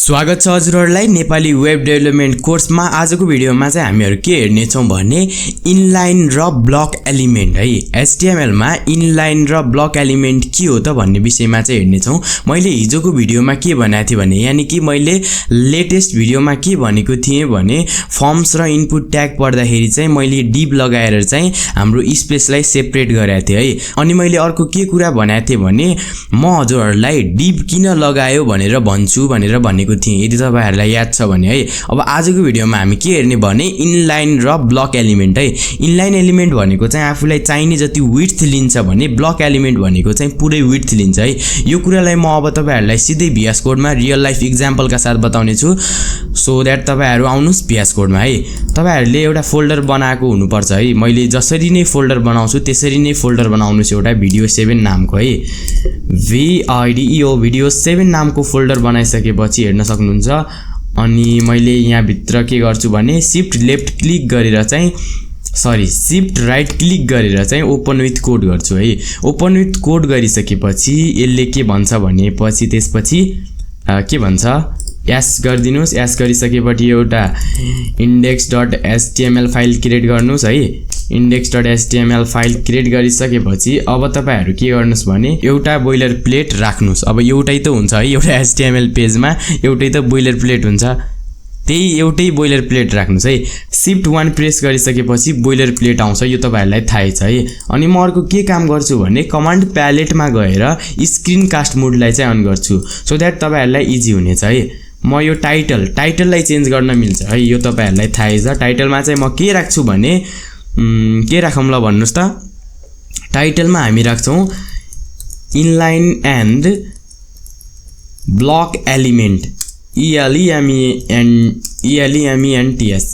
स्वागत छ हजुरहरुलाई Nepali web development कोर्समा। आजको भिडियोमा चाहिँ हामीहरु के हेर्ने छौं भने इनलाइन र ब्लक एलिमेन्ट है। HTML मा इनलाइन र ब्लक एलिमेन्ट के हो त भन्ने विषयमा चाहिँ हेर्ने छौं। मैले हिजोको भिडियोमा के भनेको थिए भने यानी कि मैले लेटेस्ट भिडियोमा के भनेको थिए भने फर्म्स र इनपुट ट्याग पढ्दाखेरि चाहिँ मैले डिभ लगाएर चाहिँ हाम्रो स्पेसलाई सेपरेट गरेको थिए है। अनि मैले अर्को के कुरा भनेको थिए भने म हजुरहरुलाई डिभ किन लगायो भनेर भन्छु भनेर भनेको थिए, यदि तपाईहरुलाई याद छ भने है। अब आजको भिडियोमा हामी के हेर्ने भने इनलाइन र ब्लक एलिमेन्ट है। इनलाइन एलिमेन्ट भनेको चाहिँ आफुलाई चाहिने जति विड्थ लिन्छ भने ब्लक एलिमेन्ट भनेको चाहिँ पुरै विड्थ लिन्छ है। यो कुरालाई म अब तपाईहरुलाई सिधै VS कोडमा रियल लाइफ एक्जाम्पलका साथ बताउने छु, सो दैट तपाईहरु आउनुस् VS कोडमा है। तपाईहरुले एउटा फोल्डर बनाएको हुनुपर्छ है। मैले जसरी नै फोल्डर बनाउँछु त्यसरी नै फोल्डर बनाउनुस् एउटा भिडियो 7 नामको है। VIDEO भिडियो 7 नामको फोल्डर बनाइसकेपछि हेर्न सक्नुहुन्छ। अनि मैले यहाँ भित्र के गर्छु भने शिफ्ट लेफ्ट क्लिक गरेर चाहिँ शिफ्ट राइट क्लिक गरेर चाहिँ ओपन विथ कोड गर्छु है। ओपन विथ कोड गरिसकेपछि यसले के भन्छ भने पछि त्यसपछि के भन्छ एस गरिदिनुस्। एस गरिसकेपछि एउटा index.html फाइल क्रिएट गर्नुस् है। index.html फाइल क्रिएट गरिसकेपछि अब तपाईहरु के गर्नुस् भने एउटा बोइलर प्लेट राख्नुस्। अब एउटै त हुन्छ है, एउटा HTML पेजमा एउटै त बोइलर प्लेट हुन्छ, त्यही एउटै बोइलर प्लेट राख्नुस् है। शिफ्ट 1 प्रेस गरिसकेपछि बोइलर प्लेट आउँछ, यो तपाईहरुलाई थाहै छ है। अनि म अर्को के काम गर्छु भने कमान्ड प्यालेटमा गएर स्क्रिन कास्ट मोडलाई चाहिँ अन गर्छु, सो दैट तपाईहरुलाई इजी हुनेछ है। म यो टाइटललाई चेन्ज गर्न मिल्छ है, यो तपाईहरुलाई थाहै छ। टाइटलमा चाहिँ म के राख्छु भने के राखौं ल भन्नुस् त। टाइटलमा हामी राख्छौं inline and block element ELEMENTS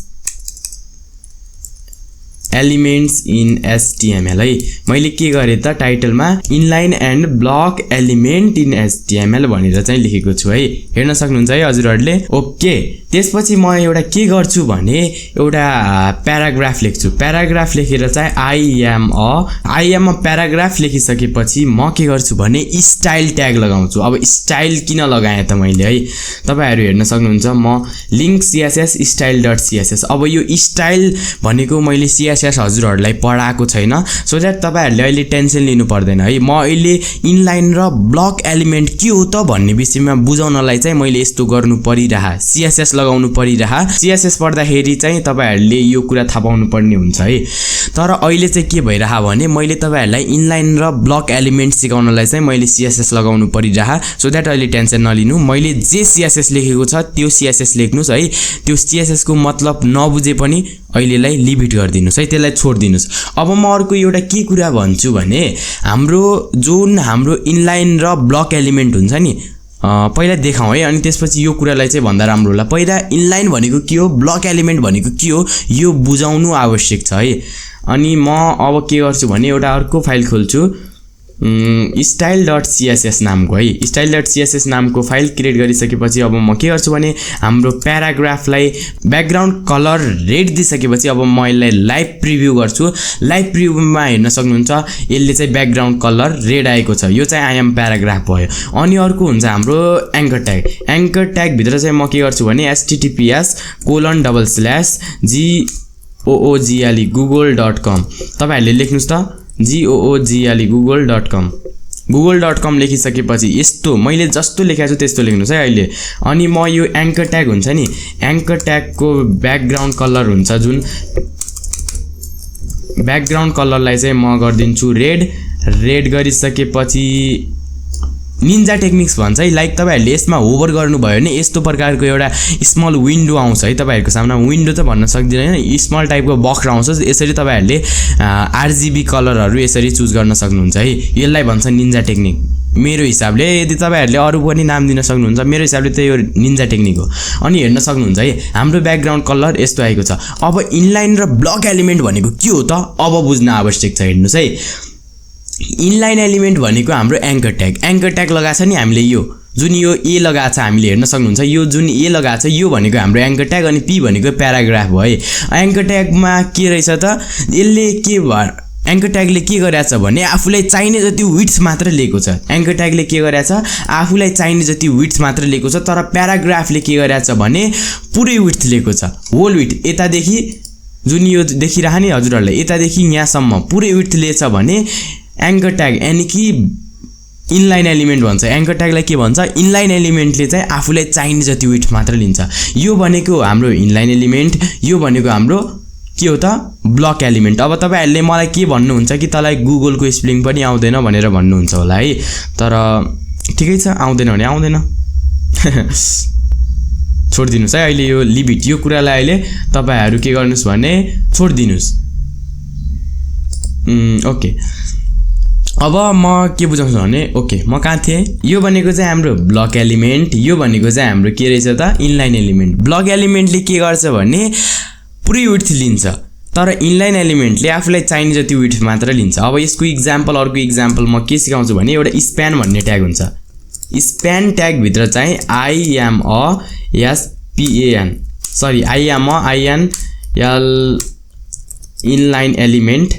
elements in HTML है। मैले के गरे त टाइटलमा inline and block element in HTML भनेर चाहिँ लेखेको छु है। हेर्न सक्नुहुन्छ है हजुरहरुले। ओके, त्यसपछि म एउटा के गर्छु भने एउटा प्याराग्राफ लेख्छु। प्याराग्राफ लेखेर चाहिँ आई एम अ प्याराग्राफ लेखिसकेपछि म के गर्छु भने स्टाइल ट्याग लगाउँछु। अब स्टाइल किन लगाएँ त मैले है, तपाईहरु हेर्न सक्नुहुन्छ। म लिंक CSS style.css। अब यो स्टाइल भनेको मैले CSS हजुरहरुलाई पढाएको छैन, सो दैट तपाईहरुले अहिले टेन्सन लिनु पर्दैन है। म अहिले इनलाइन र ब्लक एलिमेन्ट के हो त भन्ने विषयमा बुझाउनलाई चाहिँ मैले यस्तो गर्नु परिरहा, CSS लगाउनु परिरहा। CSS पढ्दाखेरि चाहिँ तपाईहरुले यो कुरा थाहा पाउनु पर्ने हुन्छ है। तर अहिले चाहिँ के भइरहा भने मैले तपाईहरुलाई इनलाइन र ब्लक एलिमेन्ट सिकाउनलाई चाहिँ मैले CSS लगाउनु परिरहा, सो दैट अहिले टेन्सन नलिनु। मैले जे CSS लेखेको छ त्यो CSS लेख्नुस् है। त्यो CSS को मतलब नबुझे पनि अहिलेलाई लिभ इट गर्दिनुस् है, त्यसलाई छोड्दिनुस्। अब म अर्को एउटा के कुरा भन्छु भने हाम्रो इनलाइन र ब्लक एलिमेन्ट हुन्छ नि, पहिला देखाउँ है, अनि त्यसपछि यो कुरालाई चाहिँ भन्दा राम्रो होला। पहिला इनलाइन भनेको के हो, ब्लक एलिमेन्ट भनेको के हो, यो बुझाउनु आवश्यक छ है। अनि म अब के गर्छु भने एउटा अर्को फाइल खोल्छु style.css नामको है। style.css नामको फाइल क्रिएट गरिसकेपछि अब म के गर्छु भने हाम्रो प्याराग्राफलाई ब्याकग्राउन्ड कलर रेड दिइसकेपछि अब म यसलाई लाइभ प्रिभ्यू गर्छु। लाइभ प्रिभ्यूमा हेर्न सक्नुहुन्छ यसले चाहिँ ब्याकग्राउन्ड कलर रेड आएको छ, यो चाहिँ आई एम प्याराग्राफ भयो। अनि अर्को हुन्छ हाम्रो एंकर ट्याग। एंकर ट्याग भित्र चाहिँ म के गर्छु भने https://google.com तपाईहरुले लेख्नुस् त google.com लेखिसकेपछि यस्तो मैले जस्तो लेखेको छु त्यस्तो लेख्नुस् है अहिले। अनि म यो एंकर ट्याग हुन्छ नि, एंकर ट्यागको ब्याकग्राउन्ड कलर हुन्छ जुन ब्याकग्राउन्ड कलरलाई चाहिँ म गर्दिन्छु रेड गरिसकेपछि निन्जा टेक्निक्स भन्छ है। लाइक तपाईहरुले यसमा होभर गर्नुभयो भने यस्तो प्रकारको एउटा स्मल विन्डो आउँछ है तपाईहरुको सामना। विन्डो त भन्न सक्दिनँ हैन, स्मल टाइपको बक्स आउँछ। यसरी तपाईहरुले RGB कलरहरु यसरी चुज गर्न सक्नुहुन्छ है। यसलाई भन्छ निन्जा टेक्निक मेरो हिसाबले। यदि तपाईहरुले अरु पनि नाम दिन सक्नुहुन्छ, मेरो हिसाबले त यो निन्जा टेक्निक हो। अनि हेर्न सक्नुहुन्छ है हाम्रो ब्याकग्राउन्ड कलर यस्तो आएको छ। अब इनलाइन र ब्लक एलिमेन्ट भनेको के हो त अब बुझ्न आवश्यक छ। हेर्नुस् है, इनलाइन एलिमेन्ट भनेको हाम्रो एंकर ट्याग लगाएको छ नि हामीले, यो जुन यो ए लगाएको छ हामीले हेर्न सक्नुहुन्छ। यो जुन ए लगाएको छ यो भनेको हाम्रो एंकर ट्याग, अनि पी भनेको प्याराग्राफ हो है। एंकर ट्यागमा के रहेछ त, यसले के एंकर ट्यागले के गरेछ भने आफुलाई चाहिने जति विड्थ मात्र लिएको छ एंकर ट्यागले के गरेछ आफुलाई चाहिने जति विड्थ मात्र लिएको छ तर प्याराग्राफले के गरेछ भने पुरै विड्थ लिएको छ होल विड्थ यतादेखि जुन यो देखिरहने हजुरहरुले यतादेखि यहाँसम्म पुरै विड्थ लिएछ भने एंकर ट्याग यानी कि इनलाइन एलिमेन्ट भन्छ एंकर ट्यागलाई के भन्छ इनलाइन एलिमेन्टले चाहिँ आफुलाई चाहिने जति विड्थ मात्र लिन्छ यो भनेको हाम्रो इनलाइन एलिमेन्ट यो भनेको हाम्रो के हो त ब्लक एलिमेन्ट अब तपाईहरुले मलाई के भन्नुहुन्छ कि तलाई गुगलको स्पेलिङ पनि आउँदैन भनेर भन्नुहुन्छ होला है तर ठिकै छ आउँदैन भने आउँदैन छोड्दिनुस् है अहिले यो लिमिट यो कुरालाई अहिले तपाईहरु के गर्नुस् भने छोड्दिनुस् ओके अब म के बुझाउँछु भने ओके म कहाँ थिए यो भनेको चाहिँ हाम्रो ब्लक एलिमेन्ट यो भनेको चाहिँ हाम्रो के रहेछ त इनलाइन एलिमेन्ट ब्लक एलिमेन्टले के गर्छ भने पुरै विड्थ लिन्छ तर इनलाइन एलिमेन्टले आफुलाई चाहिने जति विड्थ मात्र लिन्छ अब यसको एक्जाम्पल अर्को एक्जाम्पल म के सिकाउँछु भने एउटा स्प्यान भन्ने ट्याग हुन्छ स्प्यान ट्याग भित्र चाहिँ आई एम इनलाइन एलिमेन्ट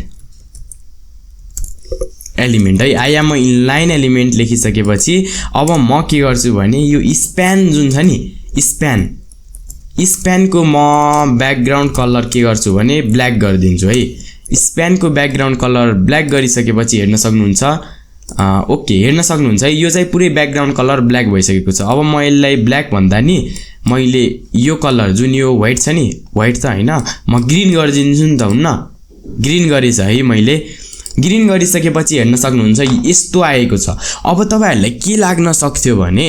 है आई एम इनलाइन एलिमेन्ट लेखिसकेपछि अब म के गर्छु भने यो स्प्यान जुन छ नि स्प्यान को म ब्याकग्राउन्ड कलर के गर्छु भने ब्ल्याक गरिदिन्छु है स्प्यान को ब्याकग्राउन्ड कलर ब्ल्याक गरिसकेपछि हेर्न सक्नुहुन्छ ओके हेर्न सक्नुहुन्छ है यो चाहिँ पुरै ब्याकग्राउन्ड कलर ब्ल्याक भइसकेको छ अब म यसलाई ब्ल्याक भन्दा नि मैले यो कलर जुन यो व्हाइट छ नि व्हाइट त हैन म ग्रीन गरिदिन्छु नि त हुन्न ग्रीन गरेछ है मैले ग्रीन गरिसकेपछि हेर्न सक्नुहुन्छ यस्तो आएको छ अब तपाईहरुलाई के लाग्न सक्थ्यो भने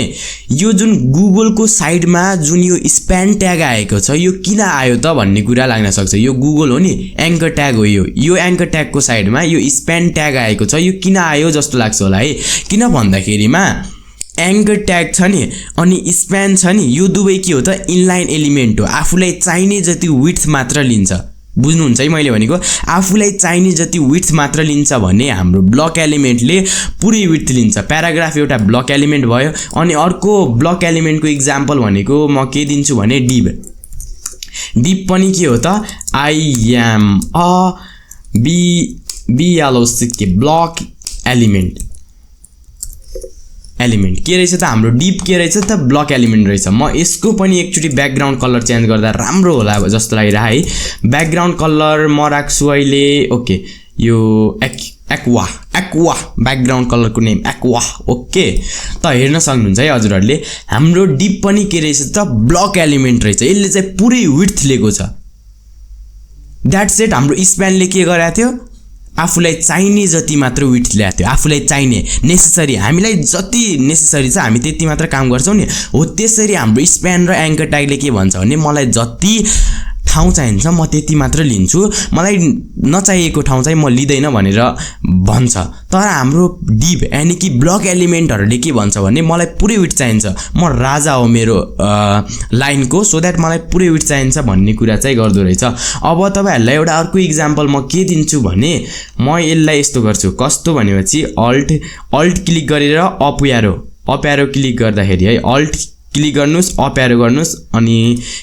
यो जुन गुगलको साइडमा जुन यो स्प्यान ट्याग आएको छ यो किन आयो त भन्ने कुरा लाग्न सक्छ यो गुगल हो नि एंकर ट्याग हो यो एंकर ट्यागको साइडमा यो स्प्यान ट्याग आएको छ यो किन आयो जस्तो लाग्छ होला है किन भन्दाखेरिमा एंकर ट्याग छ नि अनि स्प्यान छ नि यो दुवै के हो त इनलाइन एलिमेन्ट हो आफुलाई चाहिने जति विड्थ मात्र लिन्छ बुझ्नुहुन्छ है मैले भनेको आफुलाई चाहिने जति विड्थ मात्र लिन्छ भने हाम्रो ब्लक एलिमेन्टले पुरै विड्थ लिन्छ प्याराग्राफ एउटा ब्लक एलिमेन्ट भयो अनि अर्को ब्लक एलिमेन्टको एक्जाम्पल भनेको म के दिन्छु भने डिप पनि के हो त आई एम ब्लक एलिमेन्ट के रहेछ त हाम्रो डिप के रहेछ त ब्लक एलिमेन्ट रहेछ म यसको पनि एकचोटी ब्याकग्राउन्ड कलर चेन्ज गर्दा राम्रो होला जस्तो लागिरा है ब्याकग्राउन्ड कलर म राख्छु अहिले ओके यो एक्वा ब्याकग्राउन्ड कलरको नेम एक्वा ओके त हेर्न सक्नुहुन्छ है हजुरहरुले हाम्रो डिप पनि के रहेछ त ब्लक एलिमेन्ट रहेछ यसले चाहिँ पुरै विड्थ लिएको छ दैट्स इट हाम्रो स्प्यानले के गरेको थियो आफुलाई चाहिने जति मात्र विड्थ ल्याएको थियो आफुलाई चाहिने नेसेसरी हामीलाई जति नेसेसरी छ हामी त्यति मात्र काम गर्छौं नि हो त्यसरी हाम्रो स्प्यान र एंकर ट्यागले के भन्छ भने मलाई जति ठाउँ चाहिन्छ म त्यति मात्र लिन्छु मलाई नचाहिएको ठाउँ चाहिँ म लिदैन भनेर भन्छ तर हाम्रो डिप यानी कि ब्लक एलिमेन्टहरुले के भन्छ भने मलाई पुरै विड्थ चाहिन्छ म राजा हो मेरो लाइनको सो दैट मलाई पुरै विड्थ चाहिन्छ भन्ने कुरा चाहिँ गर्दो रहेछ अब तपाईहरुलाई एउटा अर्को एक्जाम्पल म के दिन्छु भने म यसलाई यस्तो गर्छु कस्तो भनेपछि अल्ट क्लिक गरेर अप एरो क्लिक गर्दाखेरि है अल्ट क्लिक गर्नुस् अप एरो गर्नुस् अनि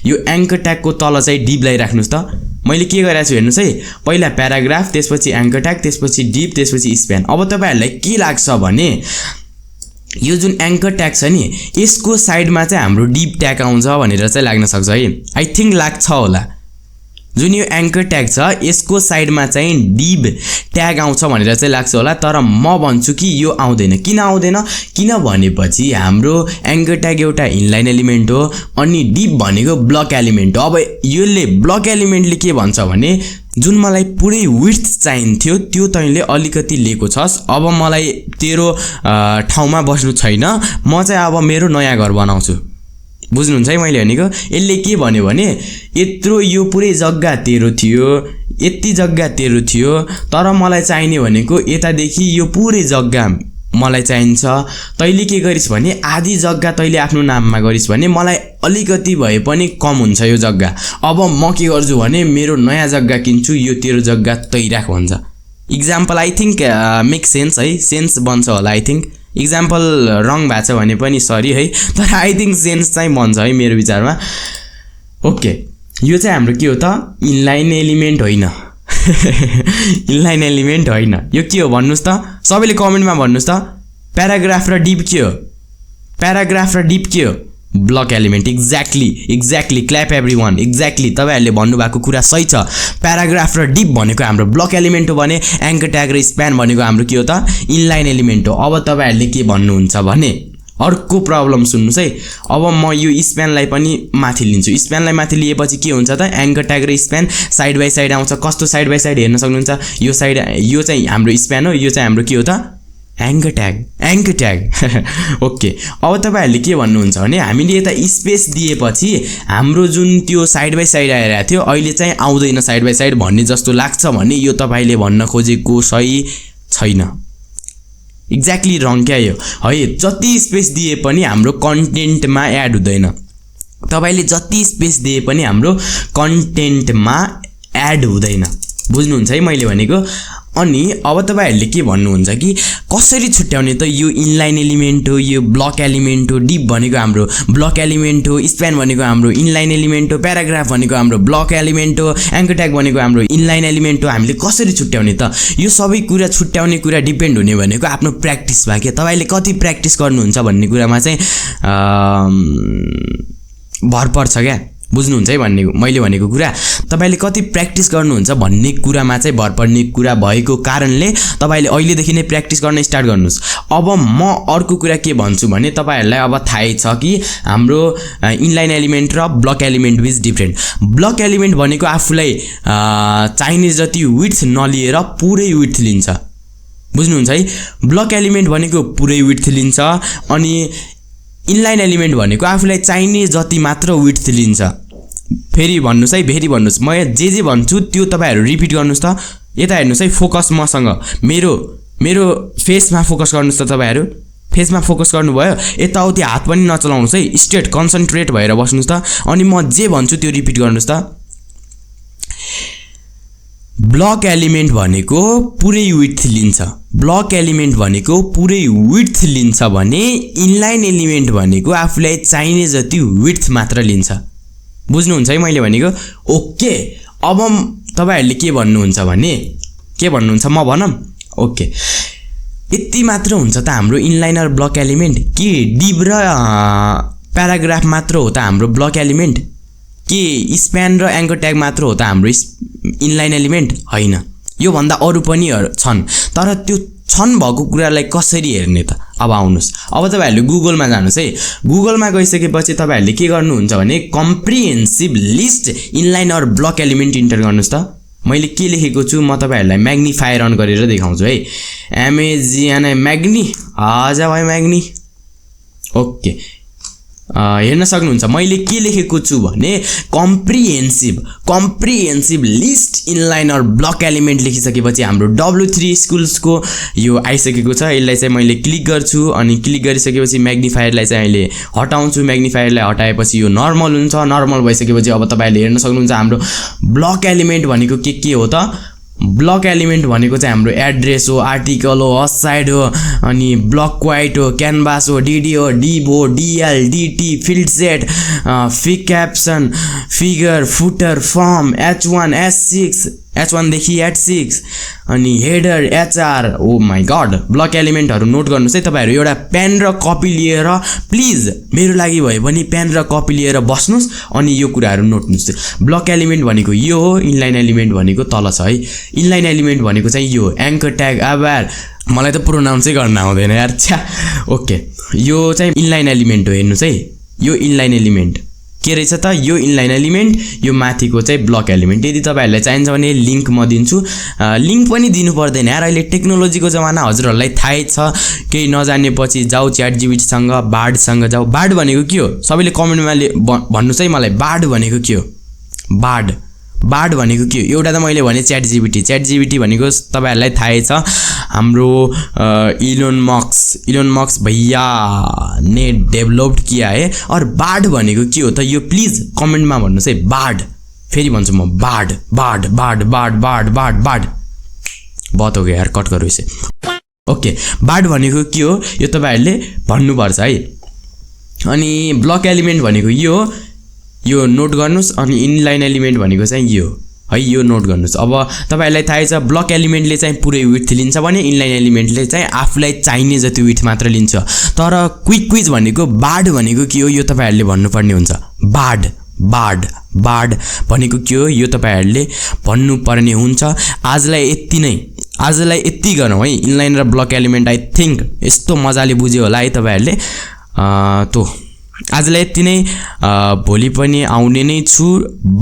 यो एंकर ट्यागको तल चाहिँ डिपलाई राख्नुस् त मैले के गरेको छु हेर्नुस् है पहिला प्याराग्राफ त्यसपछि एंकर ट्याग त्यसपछि डिप त्यसपछि स्प्यान अब तपाईहरुलाई के लाग्छ भने यो जुन एंकर ट्याग छ नि यसको साइडमा चाहिँ हाम्रो डिप ट्याग आउँछ भनेर चाहिँ लाग्न सक्छ है आई थिंक लाग्छ होला जुन यो एंकर ट्याग छ यसको साइडमा चाहिँ डिप ट्याग आउँछ भनेर चाहिँ लाग्छ होला तर म भन्छु कि यो आउँदैन किन आउँदैन किन भनेपछि हाम्रो एंकर ट्याग एउटा इनलाइन एलिमेन्ट हो अनि डिप भनेको ब्लक एलिमेन्ट हो अब यसले ब्लक एलिमेन्टले के भन्छ भने जुन मलाई पुरै विड्थ चाहिन्थ्यो त्यो तैँले अलिकति लिएको छस् अब मलाई तेरो ठाउँमा बस्नु छैन म चाहिँ अब मेरो नयाँ घर बनाउँछु बुझ्नुहुन्छ है मैले भनेको यसले के भन्यो भने यत्रो यो पुरै जग्गा तेरो थियो यति जग्गा तेरो थियो तर मलाई चाहिने भनेको यतादेखि यो पुरै जग्गा मलाई चाहिन्छ तैले के गरिस् भने आधी जग्गा तैले आफ्नो नाममा गरिस् भने मलाई अलिकति भए पनि कम हुन्छ यो जग्गा अब म के गर्छु भने मेरो नयाँ जग्गा किन्छु यो तेरो जग्गा तै राख भन्छ example I think make sense है सेन्स बन्छ होला आई थिंक एक्जाम्पल रङ भएको छ भने पनि सरी है तर आई थिंक सेन्स चाहिँ बन्छ है मेरो विचारमा ओके यो चाहिँ हाम्रो के हो त इनलाइन एलिमेन्ट होइन इनलाइन एलिमेन्ट होइन यो के हो भन्नुस् त सबैले कमेन्टमा भन्नुस् त प्याराग्राफ र डिप के हो प्याराग्राफ र डिप के हो block element exactly clap everyone exactly तपाईहरुले भन्नुभएको कुरा सही छ प्याराग्राफ र डिप भनेको हाम्रो ब्लक एलिमेन्ट हो भने एंकर ट्याग र स्प्यान भनेको हाम्रो के हो त इनलाइन एलिमेन्ट हो अब तपाईहरुले के भन्नुहुन्छ भने अर्को प्रब्लम सुन्नुस् है अब म यो स्प्यानलाई पनि माथि लिन्छु स्प्यानलाई माथि लिएपछि के हुन्छ त एंकर ट्याग र स्प्यान साइड बाइ साइड आउँछ कस्तो साइड बाइ साइड हेर्न सक्नुहुन्छ यो साइड यो चाहिँ हाम्रो स्प्यान हो यो चाहिँ हाम्रो के हो त एंकर ट्याग ओके अब तपाईहरुले के भन्नुहुन्छ भने हामीले यता स्पेस दिएपछि हाम्रो जुन त्यो साइड बाइ साइड आइरहेको थियो अहिले चाहिँ आउँदैन साइड बाइ साइड भन्ने जस्तो लाग्छ भने यो तपाईले भन्न खोजेको सही छैन एक्ज्याक्टली रङ क्या यो है जति स्पेस दिए पनि हाम्रो कन्टेन्टमा एड हुँदैन तपाईले जति स्पेस दिए पनि हाम्रो कन्टेन्टमा एड हुँदैन बुझ्नुहुन्छ है मैले भनेको अनि अब तपाईहरुले के भन्नुहुन्छ कि कसरी छुट्याउने त यो इनलाइन एलिमेन्ट हो यो ब्लक एलिमेन्ट हो डिप भनेको हाम्रो ब्लक एलिमेन्ट हो स्प्यान भनेको हाम्रो इनलाइन एलिमेन्ट हो प्याराग्राफ भनेको हाम्रो ब्लक एलिमेन्ट हो एंकर ट्याग भनेको हाम्रो इनलाइन एलिमेन्ट हो हामीले कसरी छुट्याउने त यो सबै कुरा छुट्याउने कुरा डिपेन्ड हुने भनेको आफ्नो प्र्याक्टिसमा के तपाईले कति प्र्याक्टिस गर्नुहुन्छ भन्ने कुरामा चाहिँ भर पर्छ क्या बुझ्नुहुन्छ है भन्ने मैले भनेको कुरा तपाईले कति प्र्याक्टिस गर्नुहुन्छ भन्ने कुरामा चाहिँ भर पर्ने कुरा भएको कारणले तपाईले अहिलेदेखि नै प्र्याक्टिस गर्न स्टार्ट गर्नुस् अब म अर्को कुरा के भन्छु भने तपाईहरुलाई अब थाहै छ कि हाम्रो इनलाइन एलिमेन्ट र ब्लक एलिमेन्ट बीच डिफरेन्ट ब्लक एलिमेन्ट भनेको आफुलाई चाहिने जति विड्थ नलिएर पुरै विड्थ लिन्छ बुझ्नुहुन्छ है ब्लक एलिमेन्ट भनेको पुरै विड्थ लिन्छ अनि इनलाइन एलिमेन्ट भनेको आफुलाई चाहिने जति मात्र विड्थ लिन्छ फेरि भन्नुस् है फेरि भन्नुस् म जे भन्छु त्यो तपाईहरु रिपिट गर्नुस् त यता हेर्नुस् है फोकस मसँग मेरो फेसमा फोकस गर्नुस् त तपाईहरु फेसमा फोकस गर्नुभयो यताउति हात पनि नचलाउनुस् है स्ट्रेट कन्सन्ट्रेट भएर बस्नुस् त अनि म जे भन्छु त्यो रिपिट गर्नुस् त ब्लक एलिमेन्ट भनेको पुरै विड्थ लिन्छ ब्लक एलिमेन्ट भनेको पुरै विड्थ लिन्छ भने इनलाइन एलिमेन्ट भनेको आफुलाई चाहिने जति विड्थ मात्र लिन्छ बुझ्नुहुन्छ है मैले भनेको ओके अब तपाईहरुले के भन्नुहुन्छ भने के भन्नुहुन्छ म भनम ओके यति मात्र हुन्छ त हाम्रो इनलाइन र ब्लक एलिमेन्ट के डिप र प्याराग्राफ मात्र हो त हाम्रो ब्लक एलिमेन्ट के स्प्यान र एंकर ट्याग मात्र हो त हाम्रो इनलाइन एलिमेन्ट हैन यो भन्दा अरु पनि छन् तर त्यो छन् भएको कुरालाई कसरी हेर्ने त अब आउनुस् अब तपाईहरुले गुगलमा जानुस् है गुगलमा गइसकेपछि तपाईहरुले के गर्नुहुन्छ भने कम्प्रिहेन्सिभ लिस्ट इनलाइन और ब्लक एलिमेन्ट इन्टर गर्नुस् त मैले के लेखेको छु म तपाईहरुलाई म्याग्निफायर अन गरेर देखाउँछु है एमएजीएनआई म्याग्नी आजा भाइ म्याग्नी ओके हेर्न सक्नुहुन्छ मैले के लेखेको छु भने कम्प्रिहेन्सिभ लिस्ट इनलाइन और ब्लक एलिमेन्ट लेखिसकेपछि हाम्रो W3 स्कुल्स को यो आइसकेको छ यसलाई चाहिँ मैले क्लिक गर्छु अनि क्लिक गरिसकेपछि म्याग्निफायरलाई चाहिँ अहिले हटाउँछु म्याग्निफायरलाई हटाएपछि यो नर्मल हुन्छ नर्मल भइसकेपछि अब तपाईहरुले हेर्न सक्नुहुन्छ हाम्रो ब्लक एलिमेन्ट भनेको के हो त ब्लक एलिमेन्ट भनेको चाहिँ हाम्रो एड्रेस हो आर्टिकल हो असाइड हो अनि ब्लक क्वाइट हो क्यानभास हो डीडी हो डिब हो DL DT field set fig caption figure footer form H1 H1 देखि H6 अनि header HR oh my God block एलिमेन्टहरु नोट गर्नुस् है तपाईहरु एउटा पेन र कपी लिएर प्लिज मेरो लागि भए पनि पेन र कपी लिएर बस्नुस् अनि यो कुराहरु नोट्नुस् ब्लक एलिमेन्ट भनेको यो हो इनलाइन एलिमेन्ट भनेको तल छ है इनलाइन एलिमेन्ट भनेको चाहिँ यो एंकर ट्याग आबार मलाई त प्रोनाउन्सै गर्न आउँदैन यार छ्या ओके यो चाहिँ इनलाइन एलिमेन्ट हो हेर्नुस् है यो इनलाइन एलिमेन्ट के रहेछ त यो इनलाइन एलिमेन्ट यो माथिको चाहिँ ब्लक एलिमेन्ट यदि तपाईहरुलाई चाहिन्छ भने लिंक म दिन्छु लिंक पनि दिनु पर्दैन यार अहिले टेक्नोलोजीको जमाना हजुरहरुलाई थाहै छ केही नजानेपछि जाऊ च्याटजीपीटी सँग बार्ड सँग जाऊ बार्ड भनेको के हो सबैले कमेन्टमा भन्नुस् है मलाई बार्ड भनेको के हो बार्ड भनेको के हो एउटा त मैले भने च्याटजीपीटी भनेको तपाईहरुलाई थाहै छ हाम्रो इलोन मस्क भैया ने डेभलप्ड किया है और बार्ड भनेको के हो त यो प्लिज कमेन्टमा भन्नुस् है बार्ड फेरि भन्छु म बार्ड बहुत हो गयो यार कट गरौ इसे ओके बार्ड भनेको के हो यो तपाईहरुले भन्नु पर्छ है अनि ब्लक एलिमेन्ट भनेको यो नोट गर्नुस् अनि इनलाइन एलिमेन्ट भनेको चाहिँ है यो नोट गर्नुस् अब तपाईहरुलाई थाहै छ ब्लक एलिमेन्टले चाहिँ पुरै विड्थ लिन्छ भने इनलाइन एलिमेन्टले चाहिँ आफुलाई चाहिने जति विड्थ मात्र लिन्छ तर क्विक क्विज भनेको बाड भनेको के हो यो तपाईहरुले भन्नुपर्ने हुन्छ बाड बाड बाड भनेको के हो यो तपाईहरुले भन्नुपर्ने हुन्छ आजलाई यति गरौँ है इनलाइन र ब्लक एलिमेन्ट आई थिंक यस्तो मजाले बुझ्यो होला है तपाईहरुले तो आजलाई यति नै भोलि पनि आउने नै छु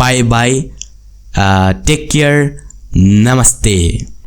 बाइ बाइ टेक केयर नमस्ते।